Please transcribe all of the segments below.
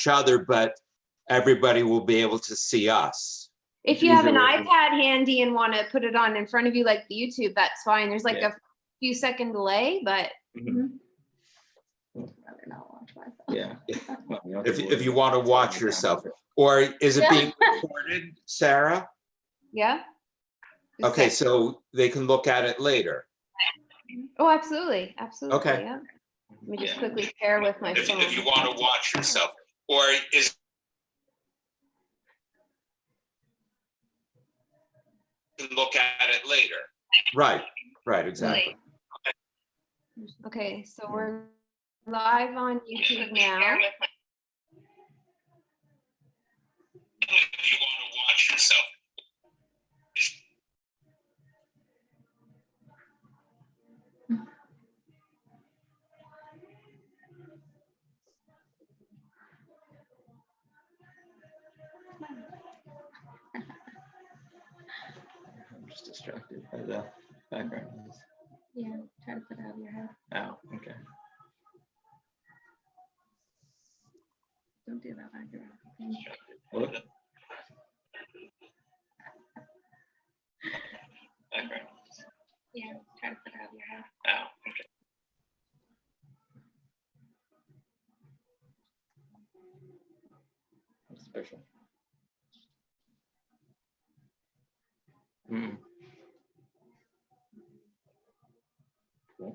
each other, but everybody will be able to see us. If you have an iPad handy and want to put it on in front of you like the YouTube, that's fine. There's like a few second delay, but rather not watch myself. Yeah. If you want to watch yourself, or is it being recorded, Sarah? yeah. Okay, so they can look at it later. Oh, absolutely, absolutely. Okay. Yeah. Let me just quickly share with my phone. If you want to watch yourself, or is you can look at it later. Right, exactly. Okay, so we're live on YouTube now. If you want to watch yourself. I'm just distracted by the background noise. Yeah, try to put it out of your head. Oh, okay. Don't do that background. What? Background. Yeah, try to put it out of your head. Oh, okay. What's special? Cool.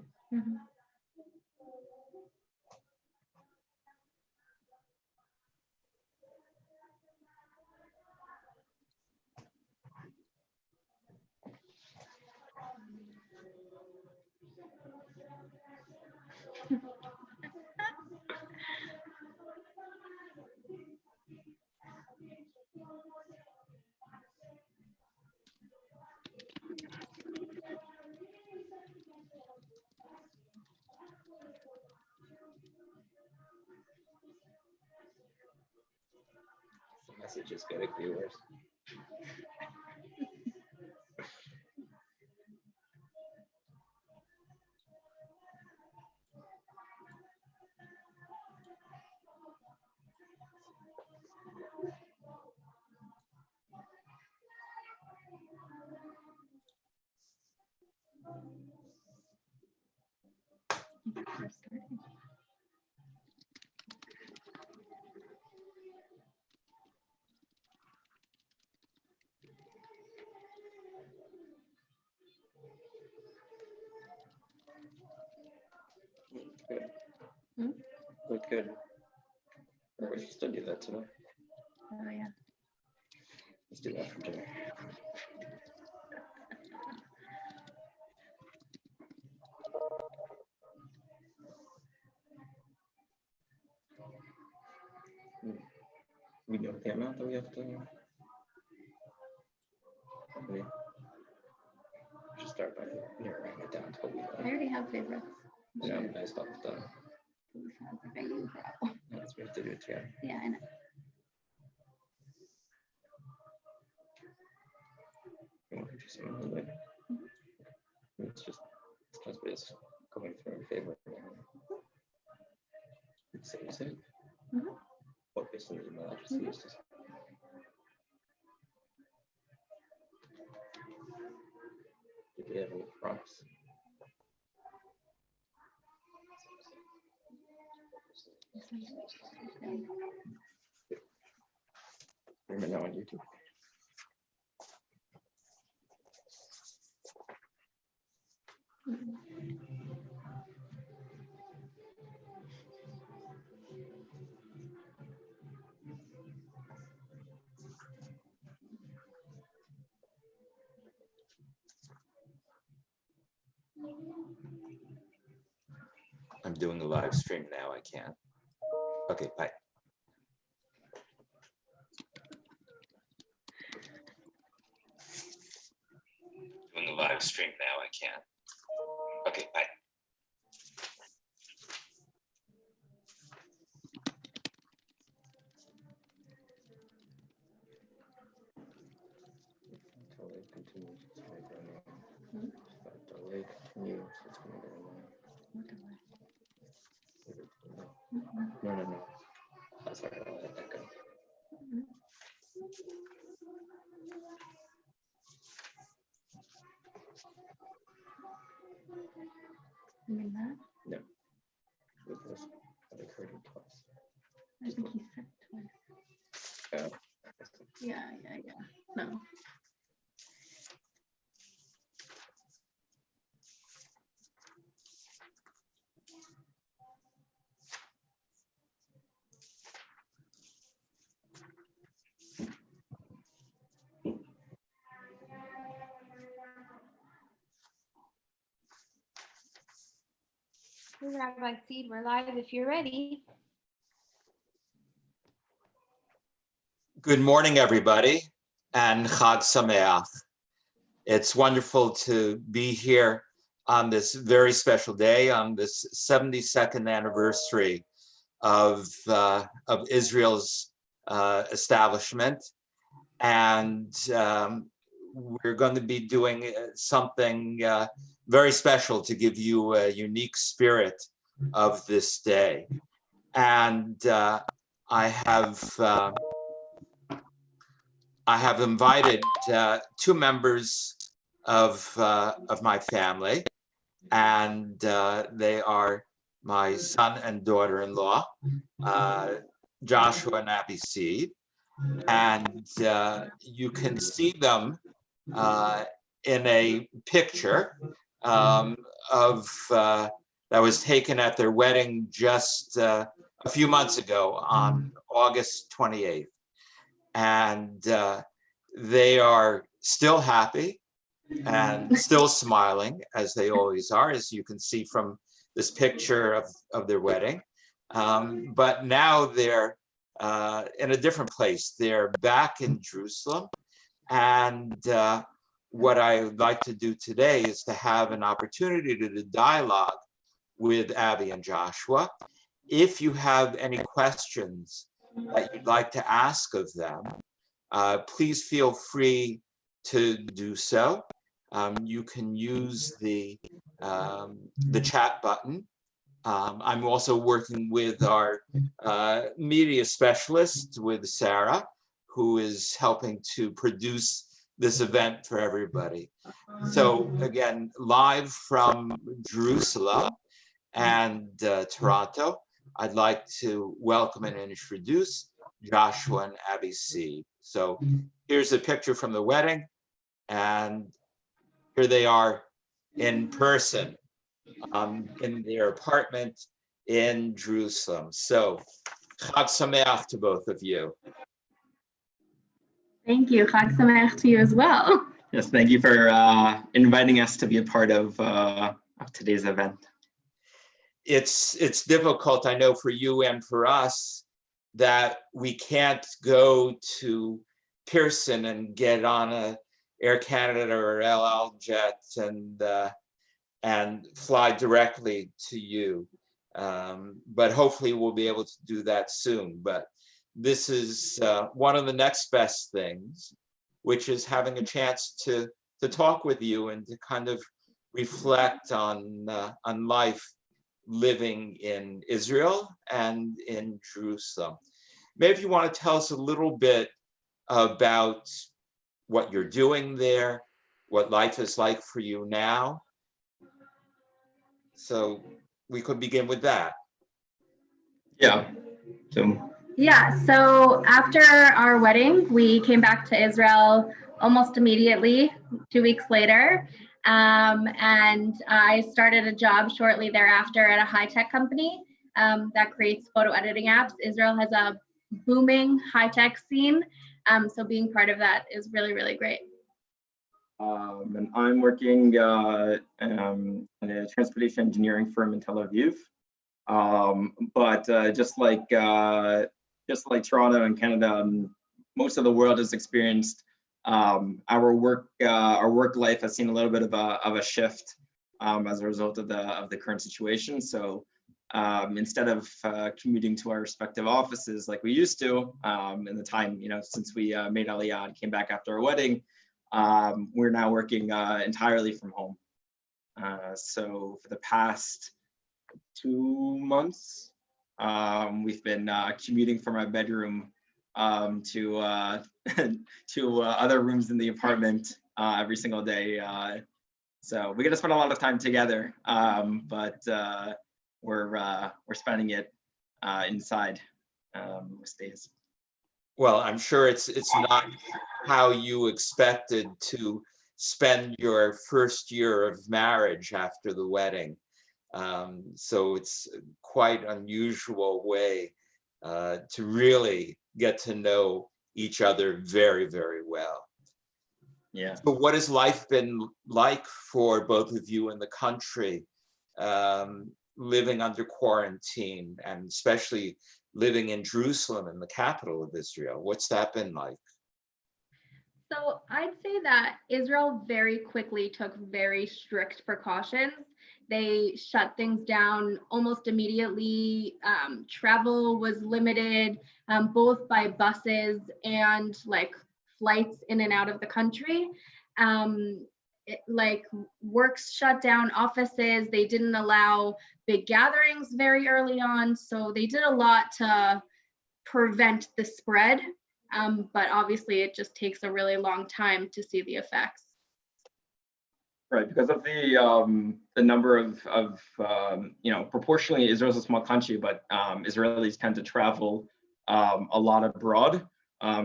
The message is getting viewers. Good. Look good. Or we should still do that today. Oh yeah. Let's do that for dinner. We know the amount that we have to. We should start by narrowing it down to what we I want. already have favorites. Yeah, I stopped done. It sounds like a you problem. That's we have to do it together. Yeah, I know. You want to do something like it's just it's going through our favorite. It saves it. Focus on the email I just used. Did we have any prompts? Remember now on YouTube. I'm doing a live stream now. I can't. Okay, bye. Doing a live stream now. I can't. Okay, bye. Delay continues. Delay continues. It's going to go away. No. Sorry, I'll let that go. I mean that. No. It was occurred twice. I think he said twice. Yeah. No. Hey, Rabbi Seed, we're live if you're ready. Good morning, everybody, and Chag Sameach. It's wonderful to be here on this very special day, on this 72nd anniversary of Israel's establishment. And we're going to be doing something very special to give you a unique spirit of this day. And I have invited two members of my family, and they are my son and daughter-in-law, Joshua and Rabbi Seed. And you can see them in a picture that was taken at their wedding just a few months ago on August 28th. And they are still happy and still smiling, as they always are, as you can see from this picture of their wedding. But now they're in a different place. They're back in Jerusalem. And what I would like to do today is to have an opportunity to dialogue with Abby and Joshua. If you have any questions that you'd like to ask of them, please feel free to do so. You can use the chat button. I'm also working with our media specialist, with Sarah, who is helping to produce this event for everybody. So again, live from Jerusalem and Toronto, I'd like to welcome and introduce Joshua and Abby Seed. So here's a picture from the wedding, and here they are in person in their apartment in Jerusalem. So Chag Sameach to both of you. Thank you. Chag Sameach to you as well. Yes, thank you for inviting us to be a part of today's event. It's difficult, I know, for you and for us, that we can't go to Pearson and get on a Air Canada or El Al jet and fly directly to you. But hopefully we'll be able to do that soon. But this is one of the next best things, which is having a chance to talk with you and to kind of reflect on life living in Israel and in Jerusalem. Maybe you want to tell us a little bit about what you're doing there, what life is like for you now. So we could begin with that. Yeah. So after our wedding, we came back to Israel almost immediately, 2 weeks later. And I started a job shortly thereafter at a high-tech company that creates photo editing apps. Israel has a booming high-tech scene. So being part of that is really, really great. And I'm working in a transportation engineering firm in Tel Aviv. But just like Toronto and Canada, most of the world has experienced our work life has seen a little bit of a shift as a result of the current situation. So instead of commuting to our respective offices like we used to in the time, since we made Aliyah and came back after our wedding, we're now working entirely from home. So for the past 2 months, We've been commuting from our bedroom to other rooms in the apartment every single day. So we get to spend a lot of time together, but we're spending it inside most days. Well, I'm sure it's not how you expected to spend your first year of marriage after the wedding. So it's quite unusual way to really get to know each other very, very well. Yeah. So what has life been like for both of you in the country, living under quarantine, and especially living in Jerusalem, in the capital of Israel? What's that been like? So I'd say that Israel very quickly took very strict precautions. They shut things down almost immediately. Travel was limited, both by buses and like flights in and out of the country. Like works shut down, offices, they didn't allow big gatherings very early on. So they did a lot to prevent the spread. But obviously it just takes a really long time to see the effects. Right, because of the number of proportionally Israel's a small country, but Israelis tend to travel a lot abroad.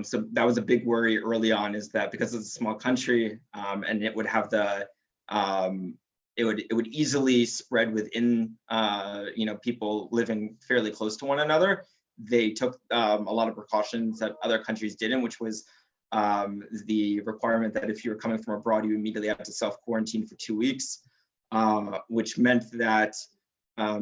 So that was a big worry early on, is that because it's a small country and it would have it would easily spread within people living fairly close to one another. They took a lot of precautions that other countries didn't, which was the requirement that if you were coming from abroad, you immediately have to self-quarantine for 2 weeks, which meant that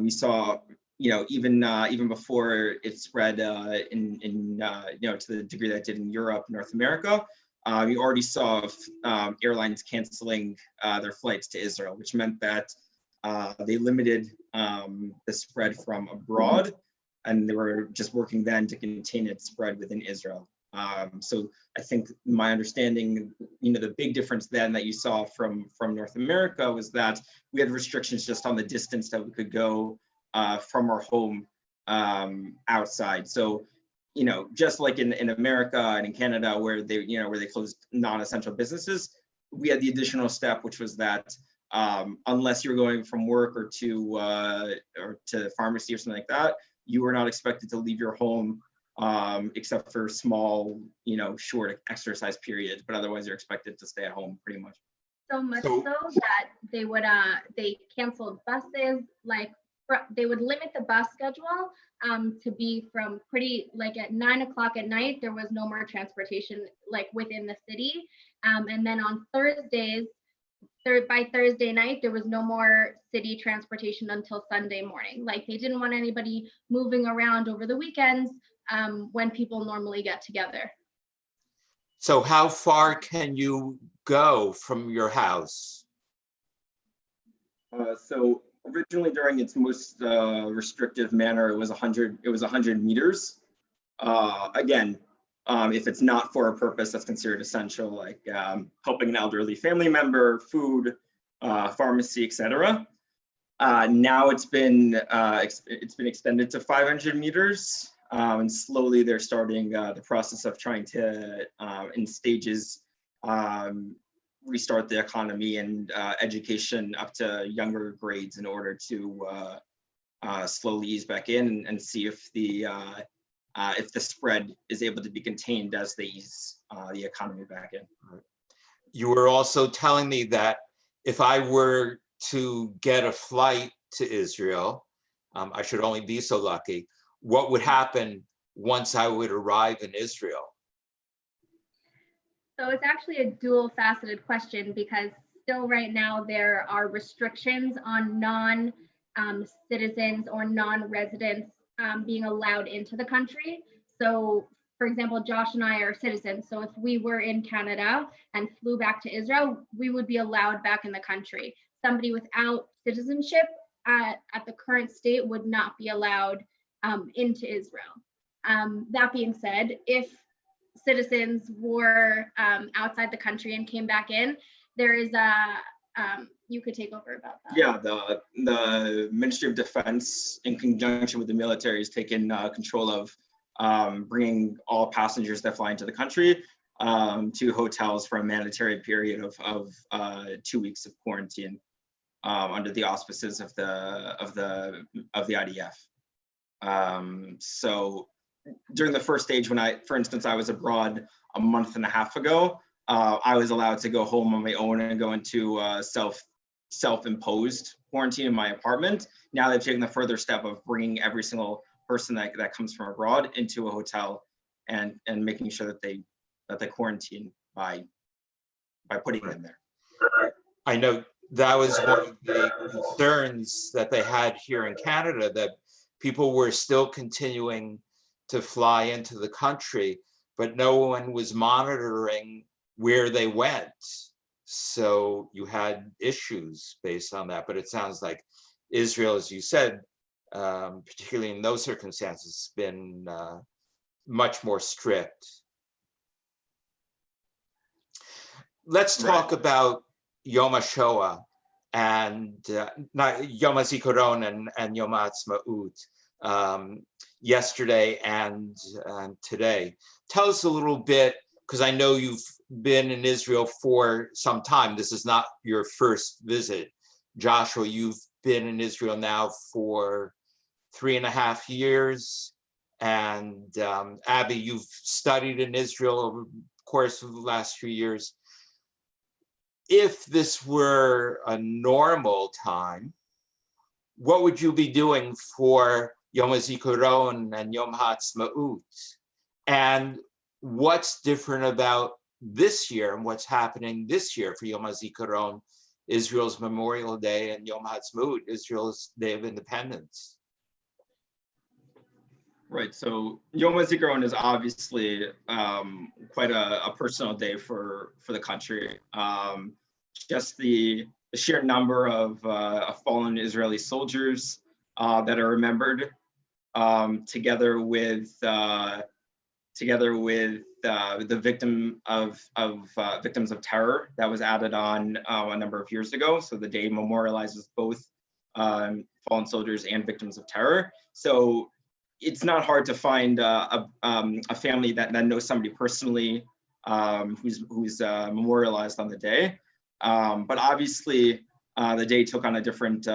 you saw, even before it spread to the degree that it did in Europe, North America, you already saw airlines canceling their flights to Israel, which meant that they limited the spread from abroad, and they were just working then to contain its spread within Israel. So I think my understanding, the big difference then that you saw from North America was that we had restrictions just on the distance that we could go from our home outside. So, just like in America and in Canada, where they closed non-essential businesses, we had the additional step, which was that unless you're going from work or to pharmacy or something like that, you were not expected to leave your home except for small, short exercise periods, but otherwise you're expected to stay at home pretty much. So much so that they canceled buses, like they would limit the bus schedule to be from at 9 o'clock at night, there was no more transportation like within the city. And then on Thursdays, by Thursday night, there was no more city transportation until Sunday morning. Like they didn't want anybody moving around over the weekends when people normally get together. So how far can you go from your house? So originally, during its most restrictive manner, it was 100 meters. Again, if it's not for a purpose that's considered essential, like helping an elderly family member, food, pharmacy, etc. Now it's been extended to 500 meters, and slowly they're starting the process of trying to, in stages, restart the economy and education up to younger grades in order to slowly ease back in and see if the spread is able to be contained as they ease the economy back in. You were also telling me that if I were to get a flight to Israel, I should only be so lucky, what would happen once I would arrive in Israel? So it's actually a dual faceted question, because still right now there are restrictions on non-citizens or non-residents being allowed into the country. So for example, Josh and I are citizens. So if we were in Canada and flew back to Israel, we would be allowed back in the country. Somebody without citizenship at the current state would not be allowed into Israel. That being said, if citizens were outside the country and came back in, there is you could take over about that. Yeah, the Ministry of Defense, in conjunction with the military, has taken control of bringing all passengers that fly into the country to hotels for a mandatory period of 2 weeks of quarantine under the auspices of the IDF. So during the first stage, when for instance, I was abroad a month and a half ago, I was allowed to go home on my own and go into self-imposed quarantine in my apartment. Now they've taken the further step of bringing every single person that comes from abroad into a hotel and making sure that they quarantine by putting them there. I know that was one of the concerns that they had here in Canada, that people were still continuing to fly into the country, but no one was monitoring where they went. So you had issues based on that. But it sounds like Israel, as you said, particularly in those circumstances, has been much more strict. Let's talk about Yom HaShoah and Yom HaZikaron and Yom HaAtzmaut, yesterday and today. Tell us a little bit, because I know you've been in Israel for some time. This is not your first visit. Joshua, you've been in Israel now for 3.5 years. And Abby, you've studied in Israel over the course of the last few years. If this were a normal time, what would you be doing for Yom HaZikaron and Yom HaAtzmaut? And what's different about this year and what's happening this year for Yom HaZikaron, Israel's Memorial Day, and Yom HaAtzmaut, Israel's Day of Independence? Right, so Yom HaZikaron is obviously quite a personal day for the country. Just the sheer number of fallen Israeli soldiers that are remembered, together with the victims of terror that was added on a number of years ago. So the day memorializes both fallen soldiers and victims of terror. So it's not hard to find a family that knows somebody personally who's memorialized on the day. But obviously, the day took on a different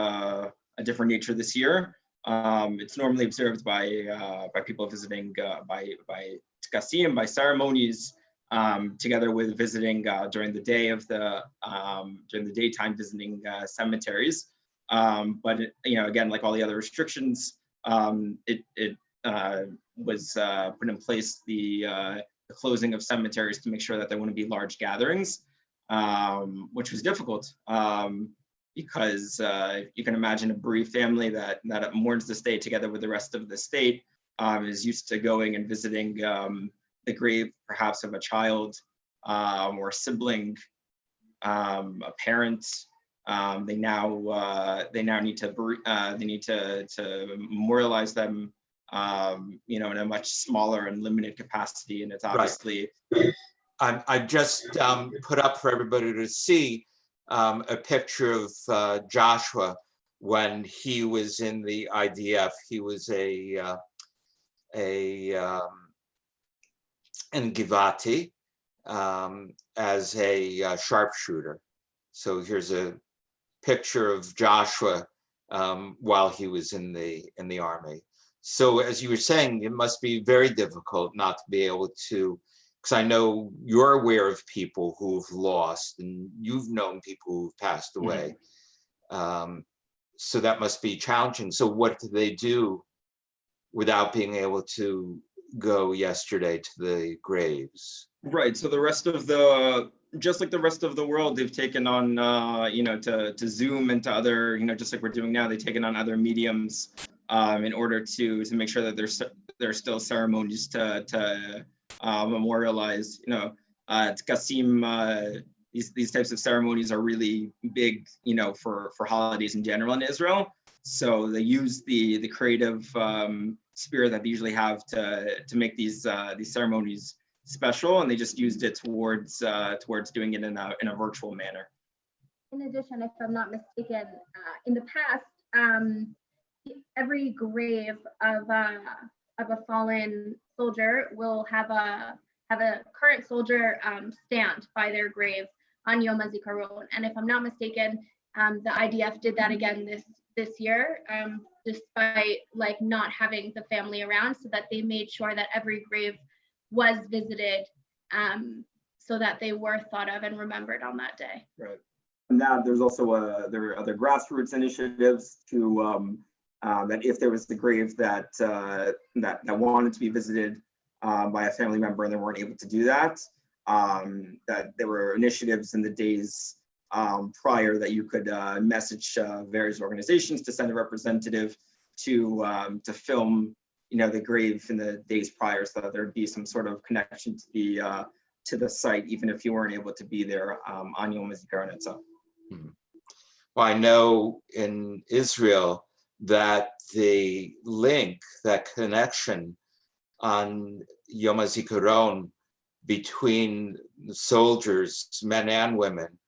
nature this year. It's normally observed by people visiting by tkasim, by ceremonies, together with visiting during the day during the daytime, visiting cemeteries. But again, like all the other restrictions, it was put in place the closing of cemeteries to make sure that there wouldn't be large gatherings, which was difficult because you can imagine a bereaved family that mourns this day together with the rest of the state is used to going and visiting the grave, perhaps of a child or a sibling, a parent. They now need to memorialize them, in a much smaller and limited capacity, and it's obviously. Right. I just put up for everybody to see a picture of Joshua when he was in the IDF. He was in Givati as a sharpshooter. So here's a picture of Joshua while he was in the army. So as you were saying, it must be very difficult not to be able to, because I know you're aware of people who've lost, and you've known people who've passed away. Mm-hmm. So that must be challenging. So what do they do without being able to go yesterday to the graves? Right. So just like the rest of the world, they've taken on, to Zoom and to other, just like we're doing now, they've taken on other mediums in order to make sure that there's still ceremonies to memorialize. Tkasim, these types of ceremonies are really big, for holidays in general in Israel. So they use the creative spirit that they usually have to make these ceremonies special, and they just used it towards doing it in a virtual manner. in addition, if I'm not mistaken, in the past, every grave of a fallen soldier will have a current soldier stand by their grave on Yom HaZikaron. And if I'm not mistaken, the IDF did that again this year, despite like not having the family around, so that they made sure that every grave was visited, so that they were thought of and remembered on that day. Right. And that there's also there are other grassroots initiatives to that if there was the grave that wanted to be visited by a family member and they weren't able to do that, that there were initiatives in the days prior that you could message various organizations to send a representative to film, the grave in the days prior, so that there'd be some sort of connection to the site, even if you weren't able to be there on Yom HaZikaron itself. Well, I know in Israel that the link, that connection on Yom HaZikaron between soldiers, men and women,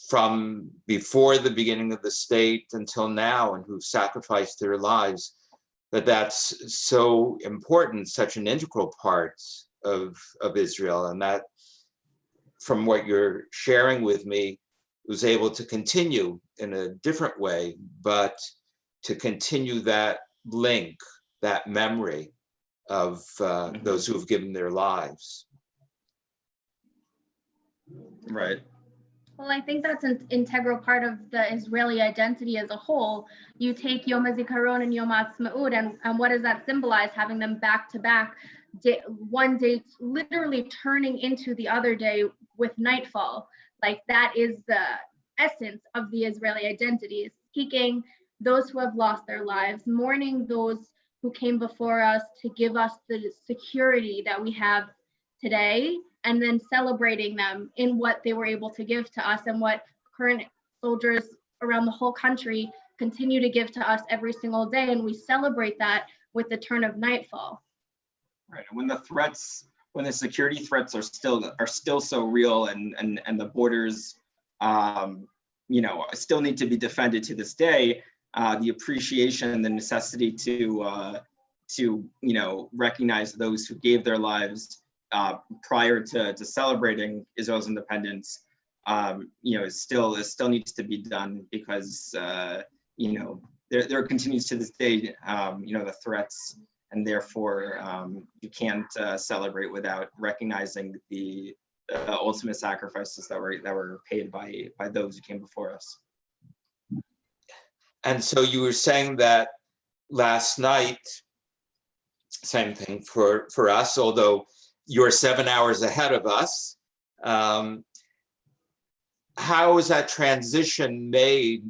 from before the beginning of the state until now, and who sacrificed their lives, that's so important, such an integral part of Israel. And that, from what you're sharing with me, was able to continue in a different way, but to continue that link, that memory of those who have given their lives. Right. Well, I think that's an integral part of the Israeli identity as a whole. You take Yom HaZikaron and Yom HaAtzmaut, and what does that symbolize? Having them back to back, one day literally turning into the other day with nightfall. Like, that is the essence of the Israeli identity, is taking those who have lost their lives, mourning those who came before us to give us the security that we have today, and then celebrating them in what they were able to give to us, and what current soldiers around the whole country continue to give to us every single day. And we celebrate that with the turn of nightfall. Right. And when the security threats are still so real, and the borders, still need to be defended to this day, the appreciation, the necessity to recognize those who gave their lives prior to celebrating Israel's independence, still needs to be done, because there continues to this day, the threats, and therefore you can't celebrate without recognizing the ultimate sacrifices that were paid by those who came before us. And so you were saying that last night, same thing for us, although you're 7 hours ahead of us. How is that transition made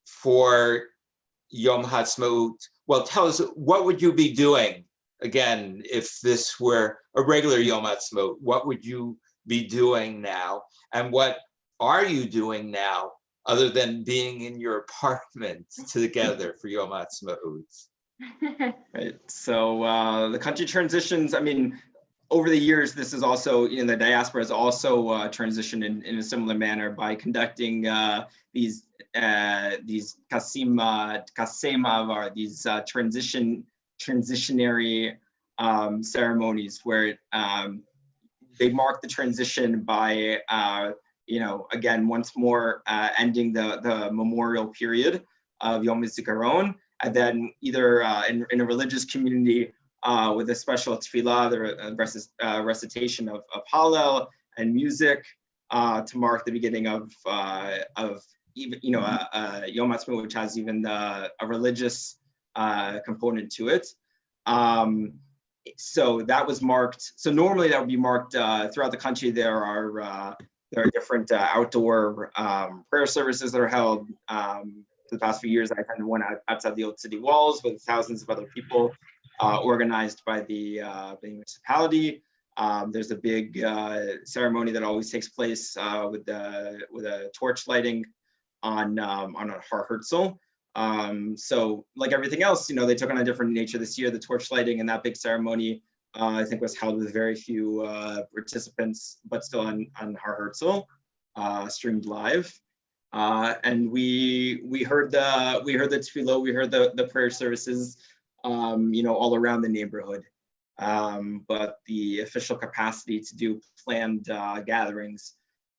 for Yom HaAtzmaut? Well, tell us, what would you be doing, again, if this were a regular Yom HaAtzmaut? What would you be doing now? And what are you doing now, other than being in your apartment together for Yom HaAtzmaut? Right. So the country transitions, over the years, this is also, the diaspora has also transitioned in a similar manner by conducting these kasemav, these transitionary ceremonies, where they mark the transition by, again, once more ending the memorial period of Yom HaZikaron, and then either in a religious community with a special tefillah, the recitation of Hallel and music to mark the beginning of even Yom HaAtzmaut, which has even a religious component to it. So that was marked. So normally that would be marked throughout the country. There are different outdoor prayer services that are held. For the past few years, I attended one outside the old city walls with thousands of other people, organized by the municipality. There's a big ceremony that always takes place with a torch lighting on Har Herzl. So like everything else, they took on a different nature this year. The torch lighting and that big ceremony, I think, was held with very few participants, but still on Har Herzl, streamed live. And we heard the tefillah, we heard the prayer services, all around the neighborhood. But the official capacity to do planned gatherings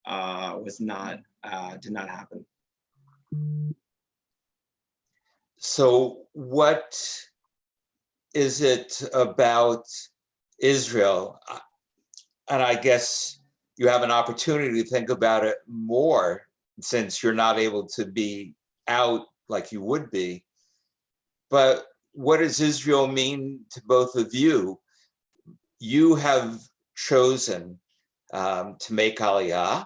did not happen. So what is it about Israel? And I guess you have an opportunity to think about it more since you're not able to be out like you would be. But what does Israel mean to both of you? You have chosen to make Aliyah,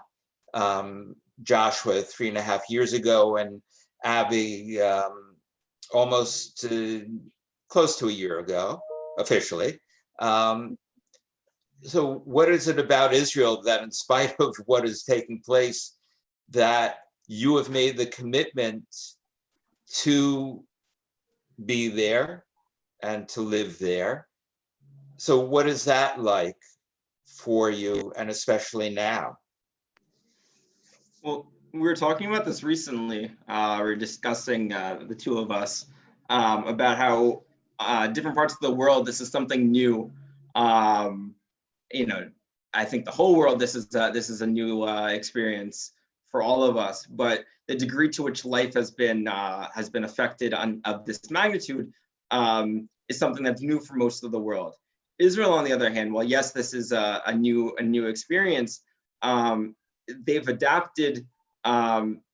Joshua 3.5 years ago, and Abby almost close to a year ago, officially. So what is it about Israel that, in spite of what is taking place, that you have made the commitment to be there and to live there? So what is that like for you, and especially now? Well, we were talking about this recently. We were discussing, the two of us, about how different parts of the world, this is something new. I think the whole world, this is a new experience for all of us. But the degree to which life has been affected of this magnitude is something that's new for most of the world. Israel, on the other hand, while yes, this is a new experience, they've adapted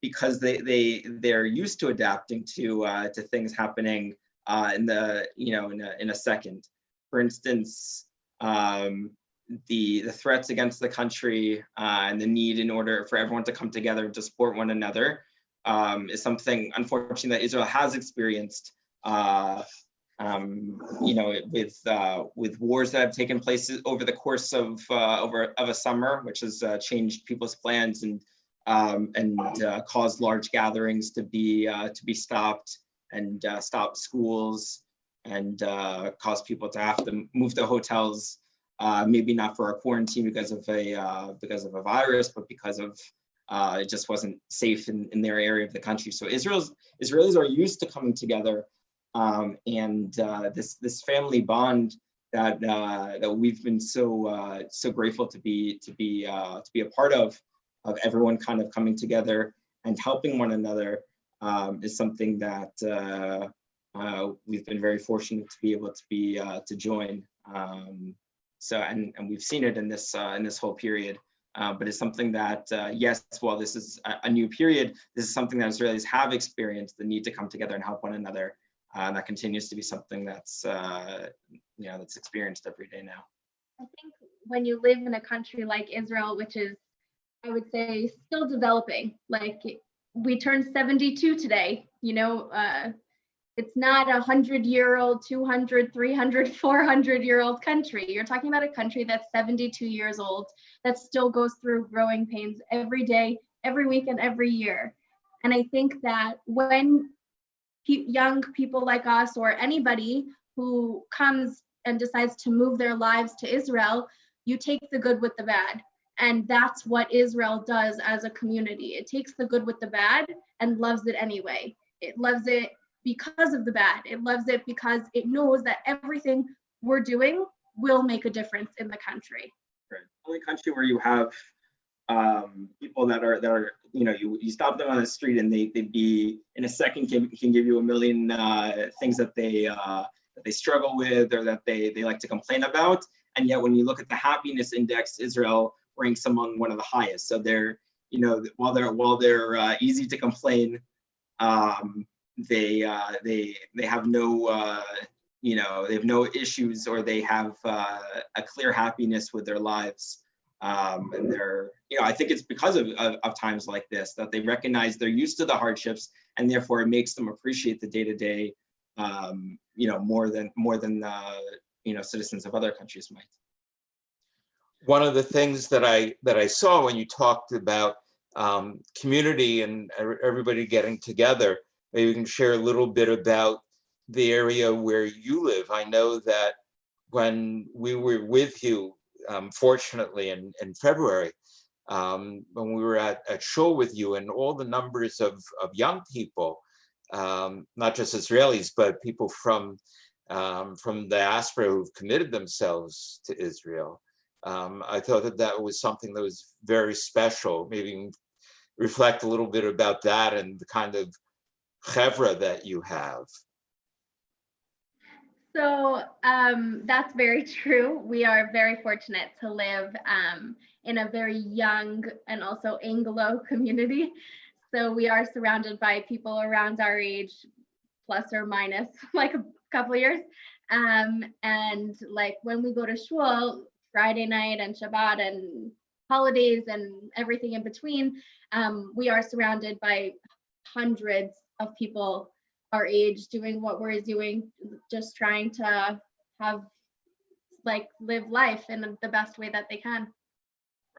because they're used to adapting to things happening in a second. For instance, the threats against the country and the need in order for everyone to come together and to support one another is something, unfortunately, that Israel has experienced. With wars that have taken place over the course of a summer, which has changed people's plans and caused large gatherings to be stopped, and stopped schools, and caused people to have to move to hotels, maybe not for a quarantine because of a virus, but because of it just wasn't safe in their area of the country. So Israelis are used to coming together. And this family bond that we've been so grateful to be a part of everyone kind of coming together and helping one another is something that we've been very fortunate to be able to join. So and we've seen it in this whole period. But it's something that, yes, while this is a new period, this is something that Israelis have experienced, the need to come together and help one another. That continues to be something that's that's experienced every day now. I think when you live in a country like Israel, which is, I would say, still developing, like we turned 72 today, it's not 100-year-old, 200, 300, 400-year-old country. You're talking about a country that's 72 years old, that still goes through growing pains every day, every week, and every year. And I think that when young people like us, or anybody who comes and decides to move their lives to Israel, you take the good with the bad. And that's what Israel does as a community. It takes the good with the bad and loves it anyway. It loves it because of the bad. It loves it because it knows that everything we're doing will make a difference in the country. Right. Only country where you have people that are you stop them on the street and they'd be in a second can give you a million things that they struggle with, or that they like to complain about, and yet when you look at the happiness index, Israel ranks among one of the highest. So they're while they're easy to complain, they have no they have no issues, or they have a clear happiness with their lives. And they're, I think it's because of times like this that they recognize they're used to the hardships, and therefore it makes them appreciate the day-to-day, more than citizens of other countries might. One of the things that I saw when you talked about community and everybody getting together, maybe you can share a little bit about the area where you live. I know that when we were with you, fortunately in February, when we were at shul with you, and all the numbers of young people, not just Israelis, but people from diaspora who've committed themselves to Israel. I thought that was something that was very special. Maybe you can reflect a little bit about that and the kind of chevra that you have. So that's very true. We are very fortunate to live in a very young and also Anglo community. So we are surrounded by people around our age, plus or minus like a couple of years. And like when we go to shul, Friday night and Shabbat and holidays and everything in between, we are surrounded by hundreds of people our age doing what we're doing, just trying to live life in the best way that they can.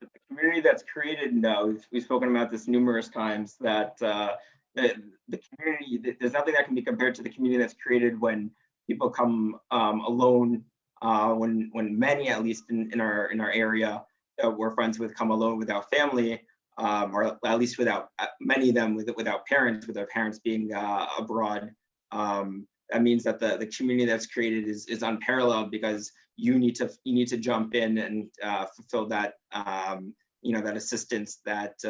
The community that's created now, we've spoken about this numerous times, that the community, there's nothing that can be compared to the community that's created when people come alone, when many, at least in our area that we're friends with, come alone without family, or at least without many of them without parents, with their parents being abroad. That means that the community that's created is unparalleled, because you need to jump in and fulfill that that assistance, that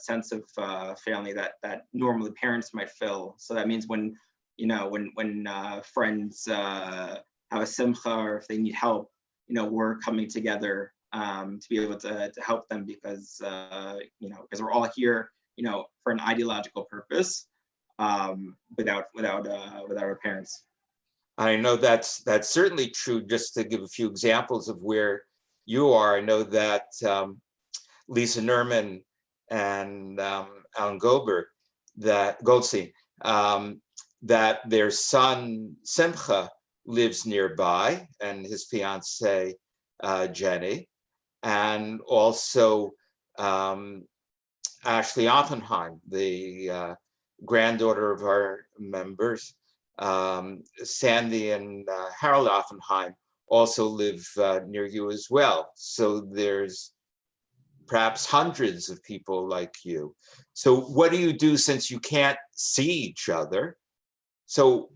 sense of family that normally parents might fill. So that means when friends have a simcha, or if they need help, we're coming together to be able to help them, because we're all here for an ideological purpose, without our parents. I know that's certainly true. Just to give a few examples of where you are, I know that Lisa Nerman and Alan Goldstein, that their son Simcha lives nearby, and his fiancee Jenny, and also Ashley Oppenheim, the granddaughter of our members, Sandy and Harold Oppenheim, also live near you as well. So there's perhaps hundreds of people like you. So what do you do, since you can't see each other? So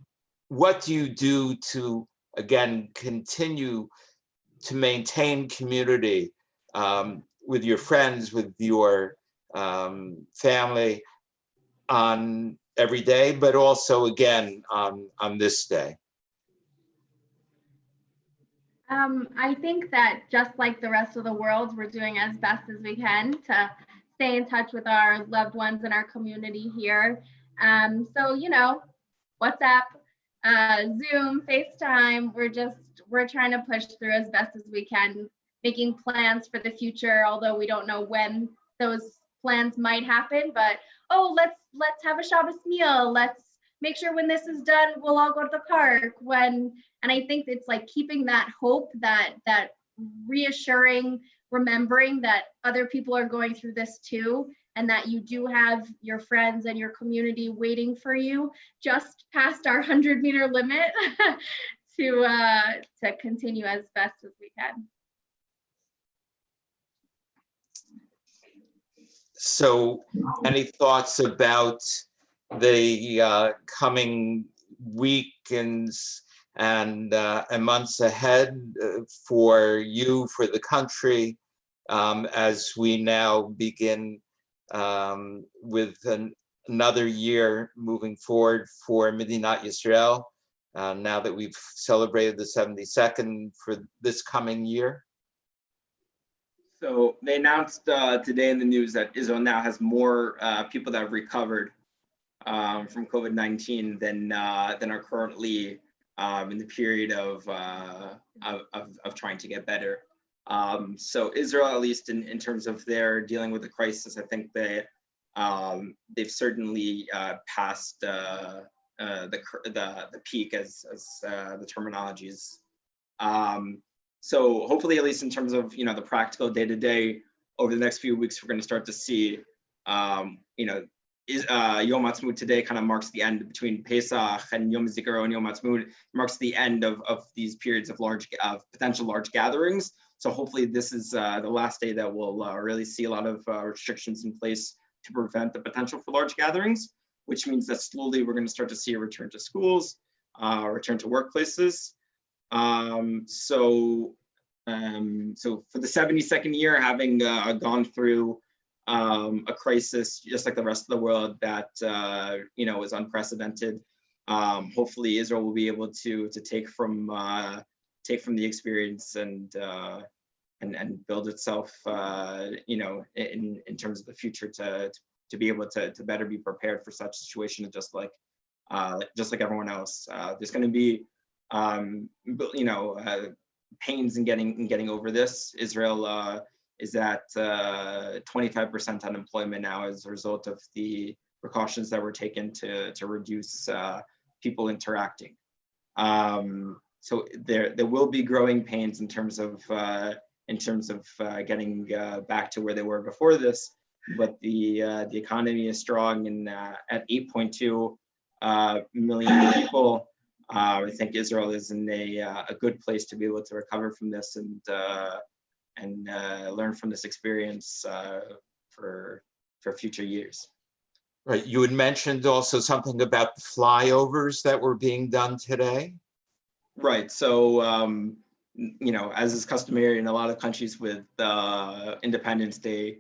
what do you do to, again, continue to maintain community with your friends, with your family on every day, but also again on this day? I think that just like the rest of the world, we're doing as best as we can to stay in touch with our loved ones in our community here. So, WhatsApp, Zoom, FaceTime, we're trying to push through as best as we can, making plans for the future, although we don't know when those plans might happen. But let's have a Shabbos meal. Let's make sure when this is done, we'll all go to the park. And I think it's like keeping that hope, that reassuring, remembering that other people are going through this too, and that you do have your friends and your community waiting for you just past our 100-meter limit to continue as best as we can. So any thoughts about the coming weekends and months ahead for you, for the country, as we now begin with another year moving forward for Medinat Yisrael, now that we've celebrated the 72nd for this coming year? So they announced today in the news that Israel now has more people that have recovered from COVID-19 than are currently in the period of trying to get better. So Israel, at least in terms of their dealing with the crisis, I think they've certainly passed the peak, as the terminology is. So hopefully, at least in terms of the practical day-to-day, over the next few weeks, we're going to start to see Yom Ha'atzmaut today kind of marks the end between Pesach and Yom HaZikaron and Yom Ha'atzmaut. Marks the end of these periods of potential large gatherings. So hopefully this is the last day that we'll really see a lot of restrictions in place to prevent the potential for large gatherings, which means that slowly we're going to start to see a return to schools, return to workplaces. So for the 72nd year, having gone through a crisis just like the rest of the world that is unprecedented, hopefully Israel will be able to take from the experience and build itself, in terms of the future to be able to better be prepared for such situations, just like everyone else. There's going to be pains in getting over this. Israel is at 25% unemployment now as a result of the precautions that were taken to reduce people interacting. So there will be growing pains in terms of getting back to where they were before this, but the economy is strong, and at 8.2 million people, I think Israel is in a good place to be able to recover from this and learn from this experience for future years. Right. You had mentioned also something about the flyovers that were being done today. Right. So, as is customary in a lot of countries with Independence Day,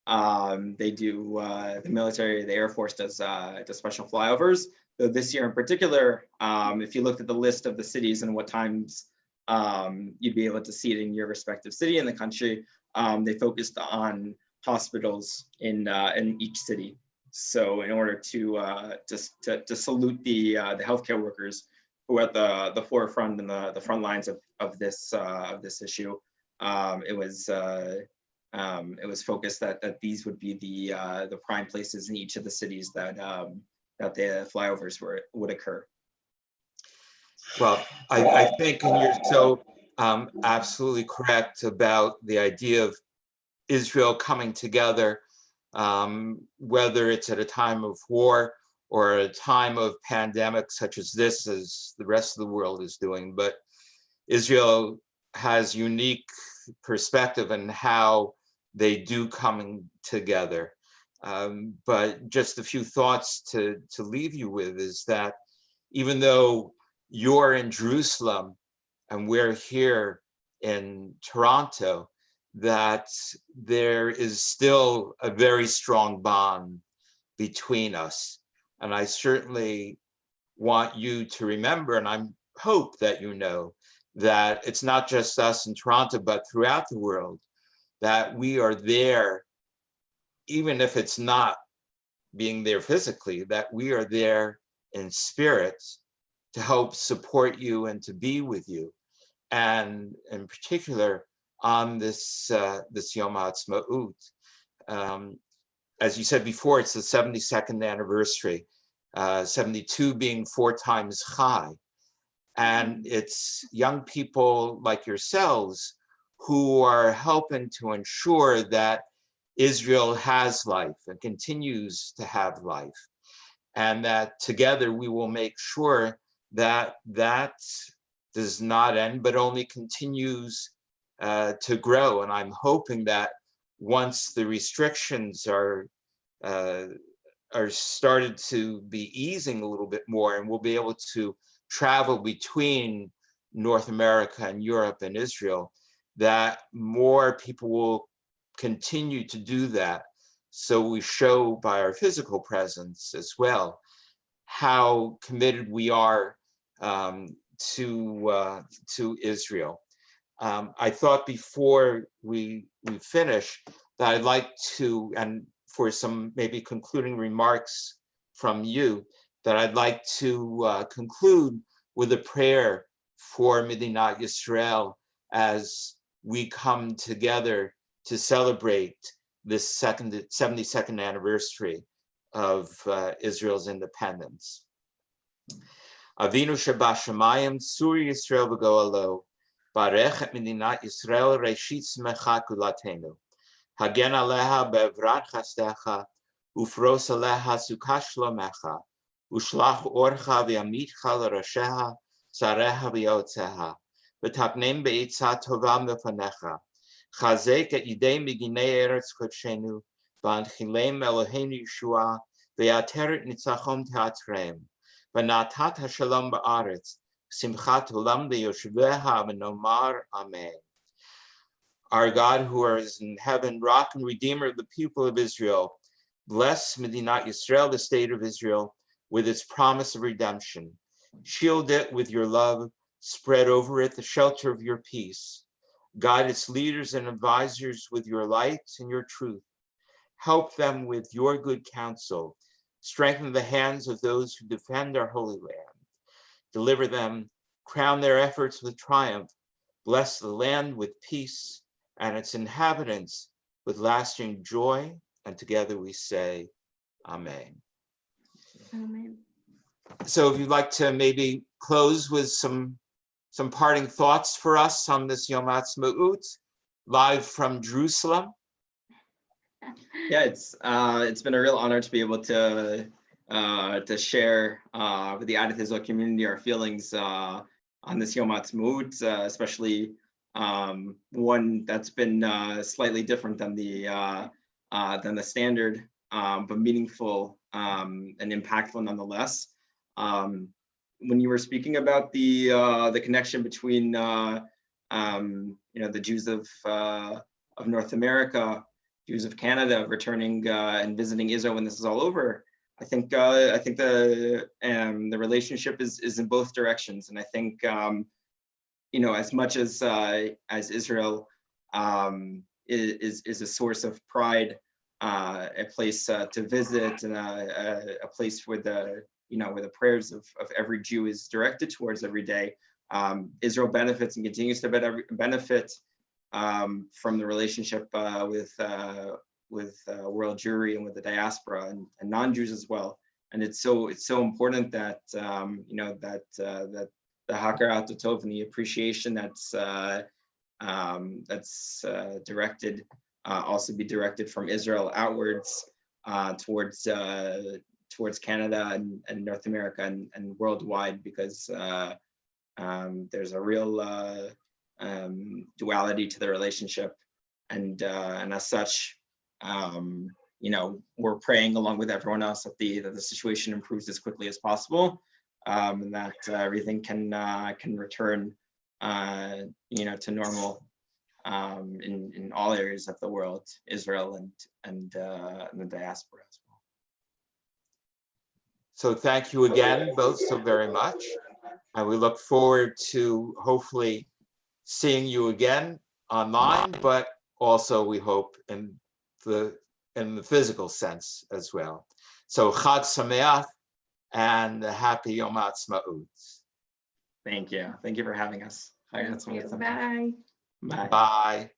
they do, the military, the Air Force does special flyovers. So this year in particular, if you looked at the list of the cities and what times you'd be able to see it in your respective city in the country, they focused on hospitals in each city. So in order to salute the healthcare workers who are at the forefront and the front lines of this issue, it was focused that these would be the prime places in each of the cities that the flyovers would occur. Well, I think, and you're so absolutely correct about the idea of Israel coming together, whether it's at a time of war or a time of pandemic such as this, as the rest of the world is doing. But Israel has unique perspective in how they do coming together. But just a few thoughts to leave you with is that even though you're in Jerusalem and we're here in Toronto, that there is still a very strong bond between us. And I certainly want you to remember, and I hope that you know, that it's not just us in Toronto, but throughout the world, that we are there, even if it's not being there physically, that we are there in spirit to help support you and to be with you. And in particular, on this Yom HaAtzmaut, as you said before, it's the 72nd anniversary, 72 being 4 times Chai. And it's young people like yourselves who are helping to ensure that Israel has life and continues to have life. And that together we will make sure that that does not end, but only continues to grow. And I'm hoping that once the restrictions are started to be easing a little bit more, and we'll be able to travel between North America and Europe and Israel, that more people will continue to do that. So we show by our physical presence as well how committed we are to Israel. I thought before we finish that I'd like to, and for some maybe concluding remarks from you, that I'd like to conclude with a prayer for Medinat Yisrael as we come together to celebrate this 72nd anniversary of Israel's independence. Avinu Shabashamayim, Suri Yisrael v'goalo, Barech et Medinat Yisrael Reshit Smecha Kulatenu. Hagen aleha be'evrat chastecha, ufros aleha sukat shlomecha, ushlach orcha v'yamitcha l'rosheha, sareha v'yotzeha, v'tapnem be'etzah tova mefanecha, chazek et yidei miginei eretz kodshenu, v'anchilem Eloheinu Yeshua, v'yateret nitzachom teatreim, v'natat hashalom ba'aretz, simchat olam v'yoshveha v'nomar amen. Our God who is in heaven, rock and redeemer of the people of Israel, bless Medinat Yisrael, the state of Israel, with its promise of redemption. Shield it with your love, spread over it the shelter of your peace. Guide its leaders and advisors with your light and your truth. Help them with your good counsel. Strengthen the hands of those who defend our holy land. Deliver them, crown their efforts with triumph. Bless the land with peace and its inhabitants with lasting joy. And together we say, Amen. Amen. So if you'd like to maybe close with some parting thoughts for us on this Yom Ha'atzmaut, live from Jerusalem. Yeah, it's been a real honor to be able to share with the Adath Israel community our feelings on this Yom Ha'atzmaut, especially one that's been slightly different than the standard, but meaningful and impactful nonetheless. When you were speaking about the connection between the Jews of North America, Jews of Canada returning and visiting Israel when this is all over, I think the relationship is in both directions, and I think as much as Israel is a source of pride, a place to visit, and a place where the prayers of every Jew is directed towards every day. Israel benefits and continues to benefit from the relationship with world Jewry and with the diaspora and non-Jews as well. And it's so important that that the hakarat tov and the appreciation that's directed also be directed from Israel outwards towards Canada and North America and worldwide, because there's a real duality to the relationship, and as such, we're praying along with everyone else that the situation improves as quickly as possible, and that everything can return to normal in all areas of the world, Israel and the diaspora as well. So thank you again both so very much, and we look forward to hopefully seeing you again online, but also we hope in the physical sense as well. So Chag Sameach and happy Yom Ha'atzmaut. Thank you for having us. Bye. Bye. Bye.